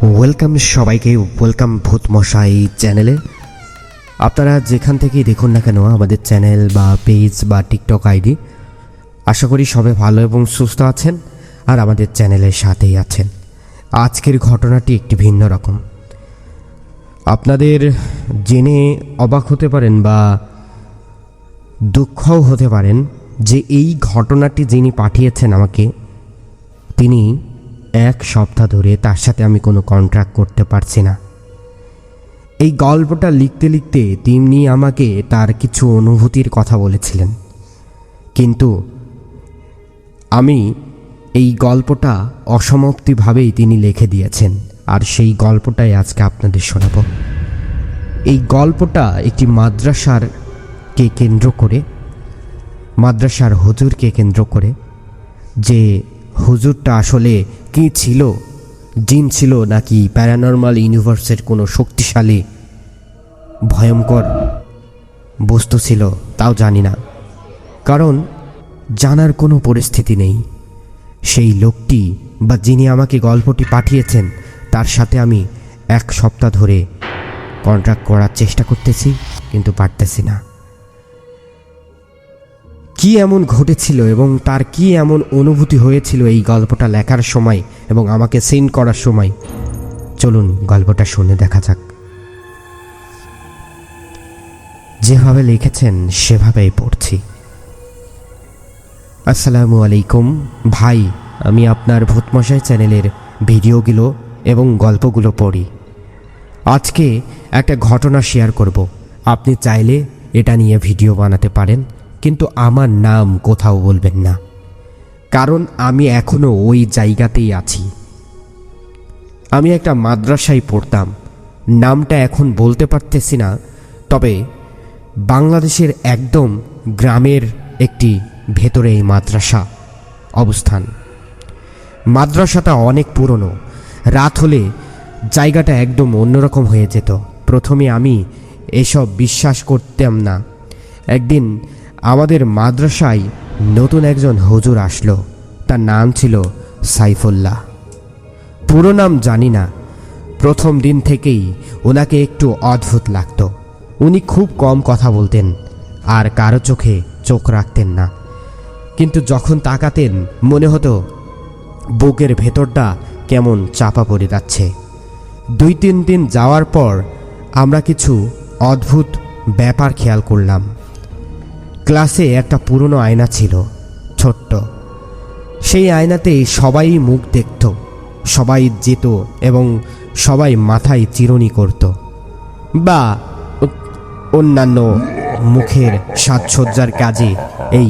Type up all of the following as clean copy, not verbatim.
Welcome সবাইকে, welcome ভূত মশাই চ্যানেলে। আপনারা যেখান থেকেই দেখুন না কেন আমাদের চ্যানেল বা পেজ বা টিকটক আইডি, আশা করি সবাই ভালো এবং সুস্থ আছেন আর আমাদের চ্যানেলের সাথেই আছেন। আজকের ঘটনাটি একটি ভিন্ন রকম। আপনাদের জেনে অবাক হতে পারেন বা দুঃখও হতে পারেন যে এই ঘটনাটি যিনি পাঠিয়েছেন আমাকে, তিনি এক সপ্তাহ ধরে তার সাথে আমি কোনো কন্ট্রাক্ট করতে পারছি না। এই গল্পটা লিখতে লিখতে তিনি আমাকে তার কিছু অনুভূতির কথা বলেছিলেন, কিন্তু আমি এই গল্পটা অসমাপ্তিভাবেই তিনি লিখে দিয়েছেন, আর সেই গল্পটাই আজকে আপনাদের শোনাব। এই গল্পটা একটি মাদ্রাসারকে কেন্দ্র করে, মাদ্রাসার হুজুরকে কেন্দ্র করে, যে হুজুরটা আসলে কি ছিল, জিন ছিল নাকি প্যারানর্মাল ইউনিভার্সের কোনো শক্তিশালী ভয়ঙ্কর বস্তু ছিল তাও জানি না, কারণ জানার কোনো পরিস্থিতি নেই। সেই লোকটি বা যিনি আমাকে গল্পটি পাঠিয়েছেন তার সাথে আমি এক সপ্তাহ ধরে কন্ট্রাক্ট করার চেষ্টা করতেছি, কিন্তু পারতেছি না। কি এমন ঘটেছিল এবং তার কি এমন অনুভূতি হয়েছিল এই গল্পটা লেখার সময় এবং আমাকে সেন্ড করার সময়, চলুন গল্পটা শুনে দেখা যাক। যেভাবে লিখেছেন সেভাবেই পড়ছি। আসসালামু আলাইকুম ভাই, আমি আপনার ভূতমশাই চ্যানেলের ভিডিওগুলো এবং গল্পগুলো পড়ি। আজকে একটা ঘটনা শেয়ার করব। আপনি চাইলে এটা নিয়ে ভিডিও বানাতে পারেন, কিন্তু আমার নাম কোথাও বলবেন না, কারণ আমি এখনও ওই জায়গাতেই আছি। আমি একটা মাদ্রাসায় পড়তাম, নামটা এখন বলতে পারতেছি না, তবে বাংলাদেশের একদম গ্রামের একটি ভেতরে এই মাদ্রাসা অবস্থান। মাদ্রাসাটা অনেক পুরনো, রাত হলে জায়গাটা একদম অন্যরকম হয়ে যেত। প্রথমে আমি এসব বিশ্বাস করতাম না। একদিন আমাদের মাদ্রাসায় নতুন একজন হুজুর আসলো, তার নাম ছিল সাইফুল্লাহ। পুরো নাম জানি না, প্রথম দিন থেকেই ওনাকে একটু অদ্ভুত লাগতো। উনি খুব কম কথা বলতেন আর কারো চোখে চোখ রাখতেন না, কিন্তু যখন তাকাতেন মনে হতো বুকের ভেতরটা কেমন চাপা পড়ে যাচ্ছে। 2-3 দিন যাওয়ার পর আমরা কিছু অদ্ভুত ব্যাপার খেয়াল করলাম। ক্লাসে একটা পুরনো আয়না ছিল, ছোট্ট। সেই আয়নাতেই সবাই মুখ দেখত, সবাই যেত এবং সবাই মাথায় চিরুনি করত বা অন্যান্য মুখের সাজসজ্জার কাজে এই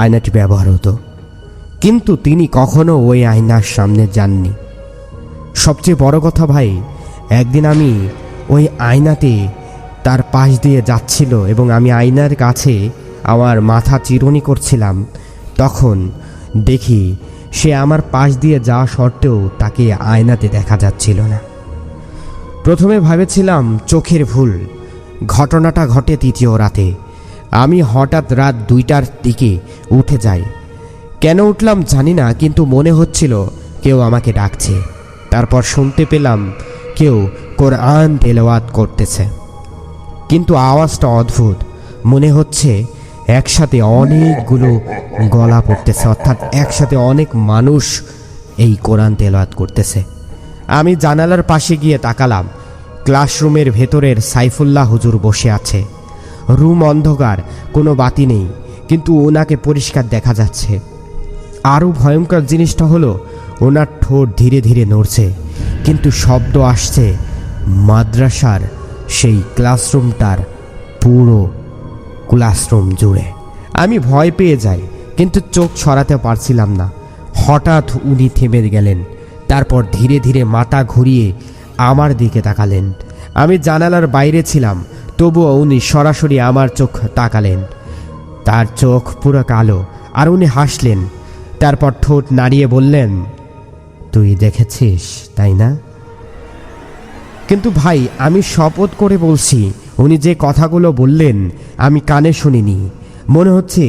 আয়নাটি ব্যবহার হতো, কিন্তু তিনি কখনো ওই আয়নার সামনে যাননি। সবচেয়ে বড় কথা ভাই, একদিন আমি ওই আয়নাতে তার পাশ দিয়ে যাচ্ছিল এবং আমি আয়নার কাছে আমার মাথা চিরুনি করছিলাম, তখন দেখি সে আমার পাশ দিয়ে যাওয়া সত্ত্বেও তাকে আয়নাতে দেখা যাচ্ছিল না। প্রথমে ভেবেছিলাম চোখের ভুল। ঘটনাটা ঘটে তৃতীয় রাতে। আমি হঠাৎ রাত 2টার দিকে উঠে যাই। কেন উঠলাম জানি না, কিন্তু মনে হচ্ছিল কেউ আমাকে ডাকছে। তারপর শুনতে পেলাম কেউ কোরআন তেলাওয়াত করতেছে, কিন্তু আওয়াজটা অদ্ভুত। মনে হচ্ছে একসাথে অনেকগুলো গলা পড়তেছে, অর্থাৎ একসাথে অনেক মানুষ এই কোরআন তেলাওয়াত করতেছে। আমি জানালার পাশে গিয়ে তাকালাম। ক্লাসরুমের ভেতরের সাইফুল্লাহ হুজুর বসে আছে। রুম অন্ধকার, কোনো বাতি নেই, কিন্তু ওনাকে পরিষ্কার দেখা যাচ্ছে। আরও ভয়ঙ্কর জিনিসটা হলো ওনার ঠোঁট ধীরে ধীরে নড়ছে, কিন্তু শব্দ আসছে মাদ্রাসার সেই ক্লাসরুমটার পুরো ক্লাসরুম জুড়ে। আমি ভয় পেয়ে যাই, কিন্তু চোখ সরাতে পারছিলাম না। হঠাৎ উনি থেমে গেলেন, তারপর ধীরে ধীরে মাথা ঘুরিয়ে আমার দিকে তাকালেন। আমি জানালার বাইরে ছিলাম, তবুও উনি সরাসরি আমার চোখ তাকালেন। তার চোখ পুরো কালো আর উনি হাসলেন। তারপর ঠোঁট নাড়িয়ে বললেন, তুই দেখেছিস তাই না? কিন্তু ভাই, আমি শপথ করে বলছি, উনি যে কথাগুলো বললেন আমি কানে শুনিনি। মনে হচ্ছে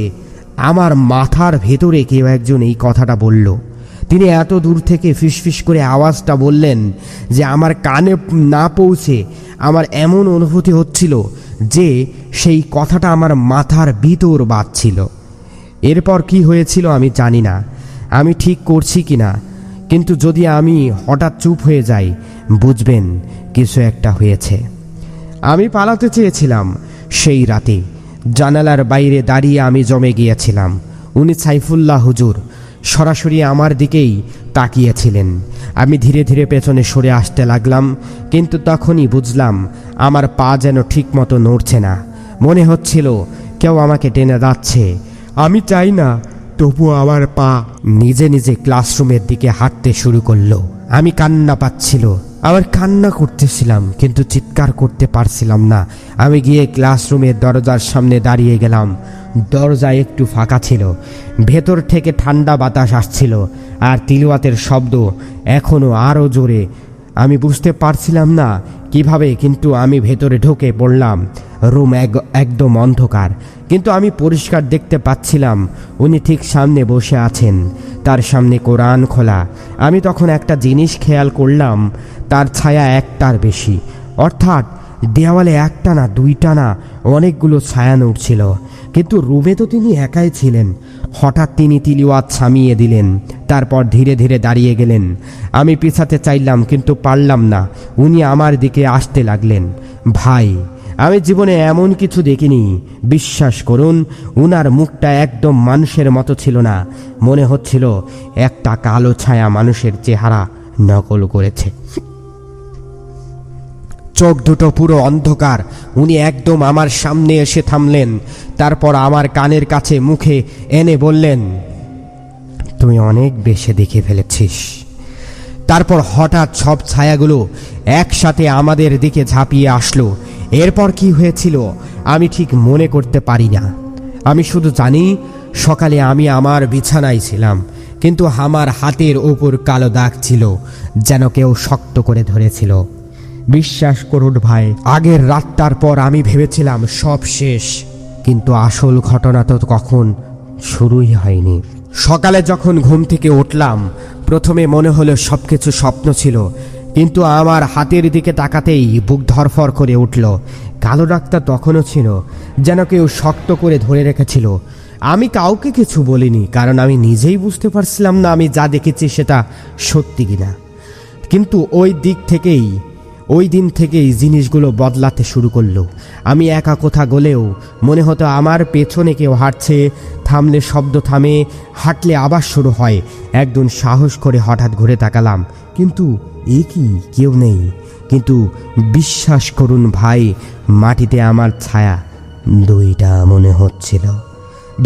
আমার মাথার ভেতরে কেউ একজন এই কথাটা বলল। তিনি এত দূর থেকে ফিসফিস করে আওয়াজটা বললেন যে আমার কানে না পৌঁছে আমার এমন অনুভূতি হচ্ছিল যে সেই কথাটা আমার মাথার ভিতর বাজছিল। এরপর কি হয়েছিল আমি জানি না, আমি ঠিক করছি কি না, কিন্তু যদি আমি হঠাৎ চুপ হয়ে যাই বুঝবেন কিছু একটা হয়েছে। আমি পালাতে চেয়েছিলাম সেই রাতে। জানালার বাইরে দাঁড়িয়ে আমি জমে গিয়েছিলাম। উনি সাইফুল্লাহ হুজুর সরাসরি আমার দিকেই তাকিয়েছিলেন। আমি ধীরে ধীরে পেছনে সরে আসতে লাগলাম, কিন্তু তখনই বুঝলাম আমার পা যেন ঠিকমতো নড়ছে না। মনে হচ্ছিল কেউ আমাকে টেনে যাচ্ছে। আমি চাই না, তবুও আমার পা নিজে নিজে ক্লাসরুমের দিকে হাঁটতে শুরু করলো। আমি কান্না পাচ্ছিল, আবার কান্না করতেছিলাম, কিন্তু চিৎকার করতে পারছিলাম না। আমি গিয়ে ক্লাসরুমের দরজার সামনে দাঁড়িয়ে গেলাম। দরজা একটু ফাঁকা ছিল, ভেতর থেকে ঠান্ডা বাতাস আসছিল আর তিলওয়াতের শব্দ এখনও আরও জোরে। আমি বুঝতে পারছিলাম না কিভাবে, কিন্তু আমি ভেতরে ঢুকে পড়লাম। রুম একদম অন্ধকার, কিন্তু আমি পরিষ্কার দেখতে পাচ্ছিলাম উনি ঠিক সামনে বসে আছেন, তার সামনে কোরআন খোলা। আমি তখন একটা জিনিস খেয়াল করলাম, তার ছায়া একটার বেশি, অর্থাৎ দেওয়ালে একটা না দুইটা না অনেকগুলো ছায়া নড়ছিল, কিন্তু রুমে তো তিনি একাই ছিলেন। হঠাৎ তিনি তিলাওয়াত থামিয়ে দিলেন, তারপর ধীরে ধীরে দাঁড়িয়ে গেলেন। আমি পিছাতে চাইলাম কিন্তু পারলাম না। উনি আমার দিকে আসতে লাগলেন। ভাই, আমি জীবনে এমন কিছু দেখিনি। বিশ্বাস করুন, উনার মুখটা একদম মানুষের মতো ছিল না। মনে হচ্ছিল একটা কালো ছায়া মানুষের চেহারা নকল করেছে। চোখ দুটো পুরো অন্ধকার। উনি একদম আমার সামনে এসে থামলেন, তারপর আমার কানের কাছে মুখে এনে বললেন, তুই অনেক বেশি দেখে ফেলেছিস। তারপর হঠাৎ সব ছায়াগুলো একসাথে আমাদের দিকে ঝাঁপিয়ে আসলো। এরপর কি হয়েছিল আমি ঠিক মনে করতে পারি না। আমি শুধু জানি সকালে আমি আমার বিছানায় ছিলাম, কিন্তু আমার হাতের ওপর কালো দাগ ছিল, যেন কেউ শক্ত করে ধরেছিল। বিশ্বাস করুন ভাই, আগের রাতটার পর আমি ভেবেছিলাম সব শেষ, কিন্তু আসল ঘটনা তো কখন শুরুই হয়নি। সকালে যখন ঘুম থেকে উঠলাম, প্রথমে মনে হলো সবকিছু স্বপ্ন ছিল, কিন্তু আমার হাতের দিকে তাকাতেই বুক ধরফর করে উঠল। কালো দাগটা তখনও ছিল, যেন কেউ শক্ত করে ধরে রেখেছিল। আমি কাউকে কিছু বলিনি, কারণ আমি নিজেই বুঝতে পারছিলাম না আমি যা দেখেছি সেটা সত্যি কিনা। কিন্তু ওই দিন থেকেই জিনিসগুলো বদলাতে শুরু করলো। আমি একা কোথা গেলেও মনে হতো আমার পেছনে কেউ হাঁটছে, থামলে শব্দ থামে, হাঁটলে আবার শুরু হয়। একদিন সাহস করে হঠাৎ ঘুরে তাকালাম, কিন্তু কি কেউ নেই। কিন্তু বিশ্বাস করুন ভাই, মাটিতে আমার ছায়া দুইটা মনে হচ্ছিল।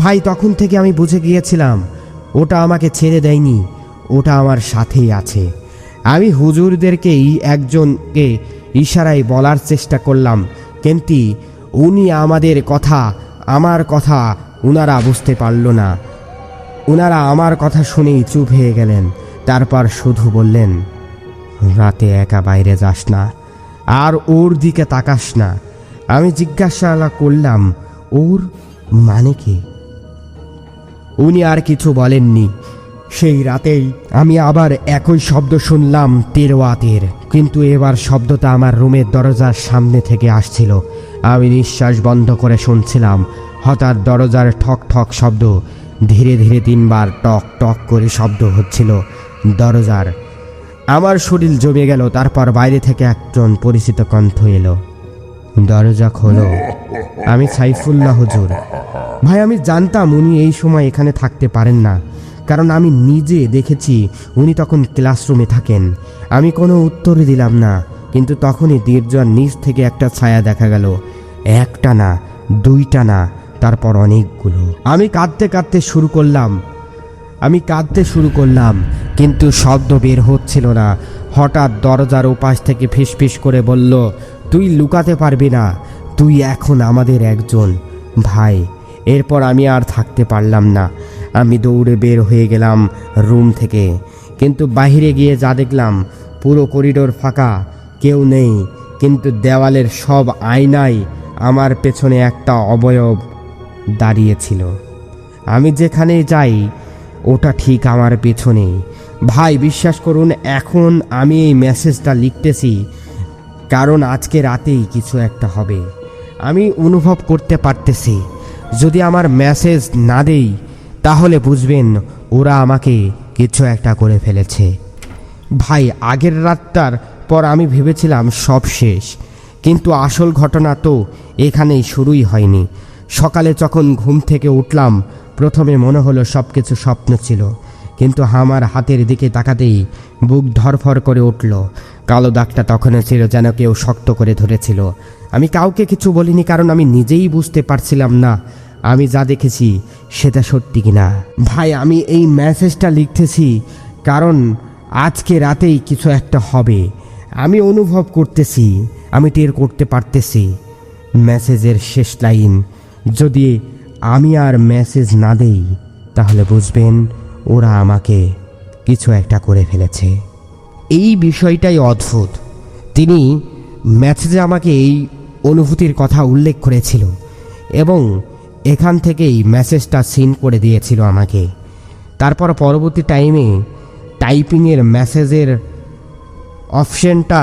ভাই, তখন থেকে আমি বুঝে গিয়েছিলাম ওটা আমাকে ছেড়ে দেয়নি, ওটা আমার সাথেই আছে। আমি হুজুরদেরকেই একজনকে ইশারায় বলার চেষ্টা করলাম, কিন্তু উনি আমার কথা উনারা বুঝতে পারল না। উনারা আমার কথা শুনেই চুপ হয়ে গেলেন। তারপর শুধু বললেন, রাতে একা বাইরে যাস না, আর ওর দিকে তাকাস না। আমি জিজ্ঞাসা করলাম, ওর মানে কি? উনি আর কিছু বলেননি। সেই রাতেই আমি আবার একই শব্দ শুনলাম, তিলাওয়াতের, কিন্তু এবার শব্দটা আমার রুমের দরজার সামনে থেকে আসছিল। আমি নিঃশ্বাস বন্ধ করে শুনছিলাম। হঠাৎ দরজার ঠক ঠক শব্দ, ধীরে ধীরে 3 বার টক টক করে শব্দ হচ্ছিল দরজার। আমার শরীর জমে গেল। তারপর বাইরে থেকে একজন পরিচিত কণ্ঠ এলো, দরজা খোলো। আমি সাইফুল্লাহ হুজুর। ভাই, আমি জানতাম উনি এই সময় এখানে থাকতে পারেন না, কারণ আমি নিজে দেখেছি উনি তখন ক্লাসরুমে থাকেন। আমি কোনো উত্তর দিলাম না, কিন্তু তখনই দরজার নিচ থেকে একটা ছায়া দেখা গেল। একটা না, দুইটা না, তারপর অনেকগুলো। আমি কাঁদতে শুরু করলাম, কিন্তু শব্দ বের হচ্ছিল না। হঠাৎ দরজার ওপাশ থেকে ফিসফিস করে বলল, তুই লুকাতে পারবি না, তুই এখন আমাদের একজন। ভাই, এরপর আমি আর থাকতে পারলাম না। আমি দৌড়ে বের হয়ে গেলাম রুম থেকে, কিন্তু বাইরে গিয়ে যা দেখলাম, পুরো করিডোর ফাঁকা, কেউ নেই, কিন্তু দেওয়ালের সব আয়নায় আমার পেছনে একটা অবয়ব দাঁড়িয়েছিল। আমি যেখানে যাই ওটা ঠিক আমার পেছনে। ভাই বিশ্বাস করুন, এখন আমি এই মেসেজটা লিখতেছি কারণ আজকে রাতেই কিছু একটা হবে। আমি অনুভব করতে পারতেছি, যদি আমার মেসেজ না দেই তাহলে বুঝবেন ওরা আমাকে কিছু একটা করে ফেলেছে। ভাই আগের রাতটার পর আমি ভেবেছিলাম সব শেষ, কিন্তু আসল ঘটনা তো এখানেই শুরুই হয়নি। সকালে যখন ঘুম থেকে উঠলাম প্রথমে মনে হলো সব কিছু স্বপ্ন ছিল, কিন্তু আমার হাতের দিকে তাকাতেই বুক ধরফর করে উঠল। কালো দাগটা তখনও ছিল যেন কেউ শক্ত করে ধরেছিল। আমি কাউকে কিছু বলিনি, কারণ আমি নিজেই বুঝতে পারছিলাম না আমি যা দেখেছি সেটা সত্যি কিনা। ভাই আমি এই মেসেজটা লিখতেছি কারণ আজকে রাতেই কিছু একটা হবে। আমি অনুভব করতেছি, আমি টের করতে পারতেছি। মেসেজের শেষ লাইন, যদি আমি আর মেসেজ না দেই তাহলে বুঝবেন ওরা আমাকে কিছু একটা করে ফেলেছে। এই বিষয়টাই অদ্ভুত। তিনি মেসেজে আমাকে এই অনুভূতির কথা উল্লেখ করেছিল এবং এখান থেকেই মেসেজটা সিন করে দিয়েছিল আমাকে। তারপর পরবর্তী টাইমে টাইপিংয়ের মেসেজের অপশনটা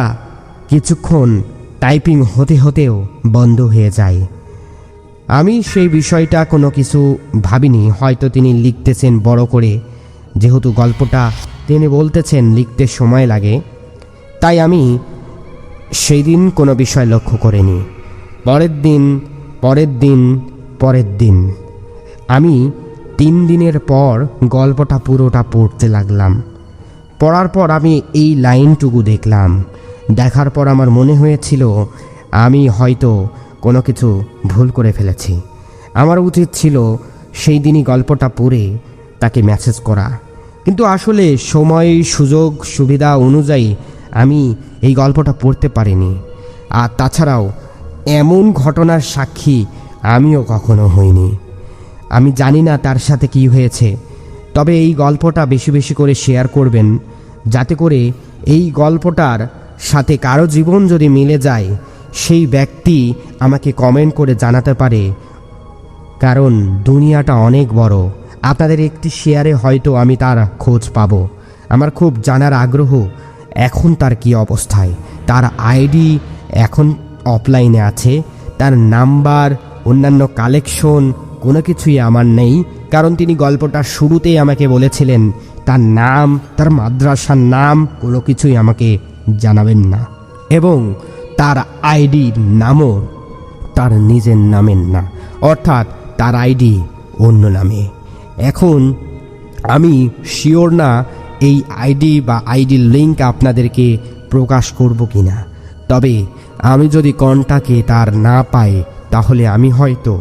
কিছুক্ষণ টাইপিং হতে হতেও বন্ধ হয়ে যায়। আমি সেই বিষয়টা কোনো কিছু ভাবিনি, হয়তো তিনি লিখতেছেন বড় করে, যেহেতু গল্পটা তিনি বলতেছেন লিখতে সময় লাগে, তাই আমি সেই দিন কোনো বিষয় লক্ষ্য করিনি। পরের দিন আমি 3 দিনের পর গল্পটা পুরোটা পড়তে লাগলাম। পড়ার পর আমি এই লাইনটুকু দেখলাম। দেখার পর আমার মনে হয়েছিল আমি হয়তো কোনো কিছু ভুল করে ফেলেছি। আমার উচিত ছিল সেই দিনই গল্পটা পড়ে তাকে মেসেজ করা, কিন্তু আসলে সময় সুযোগ সুবিধা অনুযায়ী আমি এই গল্পটা পড়তে পারিনি। আর তাছাড়াও এমন ঘটনার সাক্ষী আমিও কখনো হইনি। আমি জানি না তার সাথে কি হয়েছে, তবে এই গল্পটা বেশি বেশি করে শেয়ার করবেন, যাতে করে এই গল্পটার সাথে কারো জীবন যদি মিলে যায় সেই ব্যক্তি আমাকে কমেন্ট করে জানাতে পারে, কারণ দুনিয়াটা অনেক বড়। আপনাদের একটি শেয়ারে হয়তো আমি তার খোঁজ পাব। আমার খুব জানার আগ্রহ এখন তার কি অবস্থায়। তার আইডি এখন অফলাইনে আছে, তার নাম্বার অন্যান্য কালেকশন কোনো কিছুই আমার নেই, কারণ তিনি গল্পটার শুরুতেই আমাকে বলেছিলেন তার নাম, তার মাদ্রাসার নাম কোনো কিছুই আমাকে জানাবেন না, এবং তার আইডির নামও তার নিজের নামের না, অর্থাৎ তার আইডি অন্য নামে। এখন আমি শিওর না এই আইডি বা আইডির লিঙ্ক আপনাদেরকে প্রকাশ করব কিনা, তবে আমি যদি কন্টাক্টে তার না পাই তাহলে আমি হয়তো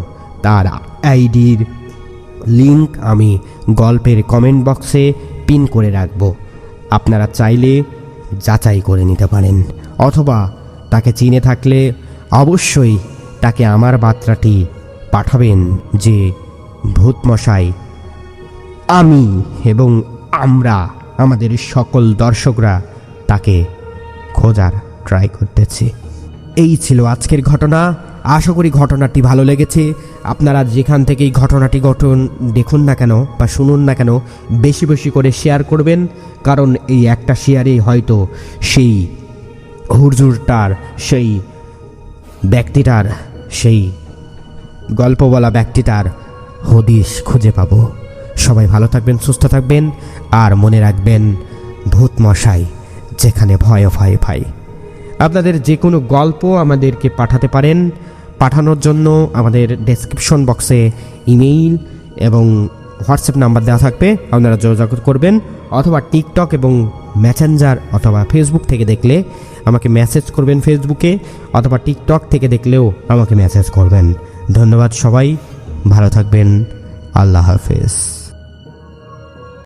তার আইডির লিঙ্ক আমি গল্পের কমেন্ট বক্সে পিন করে রাখব। আপনারা চাইলে যাচাই করে নিতে পারেন, অথবা তাকে চিনে থাকলে অবশ্যই তাকে আমার বার্তাটি পাঠাবেন যে ভূতমশাই, আমি এবং আমরা আমাদের সকল দর্শকরা তাকে খোঁজার ট্রাই করতেছি। এই ছিল আজকের ঘটনা। আশা করি ঘটনাটি ভালো লেগেছে। আপনারা যেখান থেকে এই ঘটনাটি দেখুন না কেন বা শুনুন না কেন, বেশি বেশি করে শেয়ার করবেন, কারণ এই একটা শেয়ারেই হয়তো সেই হুজুরটার, সেই ব্যক্তিটার, সেই গল্প বলা ব্যক্তিটার হদিশ খুঁজে পাবো। সবাই ভালো থাকবেন, সুস্থ থাকবেন, আর মনে রাখবেন ভূতমশাই যেখানে ভয় ভয় ভাই। আপনাদের যে কোনো গল্প আমাদেরকে পাঠাতে পারেন। পাঠানোর জন্য আমাদের ডেসক্রিপশন বক্সে ইমেইল এবং হোয়াটসঅ্যাপ নাম্বার দেওয়া থাকবে, আপনারা যোগাযোগ করবেন, অথবা টিকটক এবং মেসেঞ্জার অথবা ফেসবুক থেকে দেখলে আমাকে মেসেজ করবেন ফেসবুকে, অথবা টিকটক থেকে দেখলেও আমাকে মেসেজ করবেন। ধন্যবাদ সবাই, ভালো থাকবেন, আল্লাহ হাফেজ।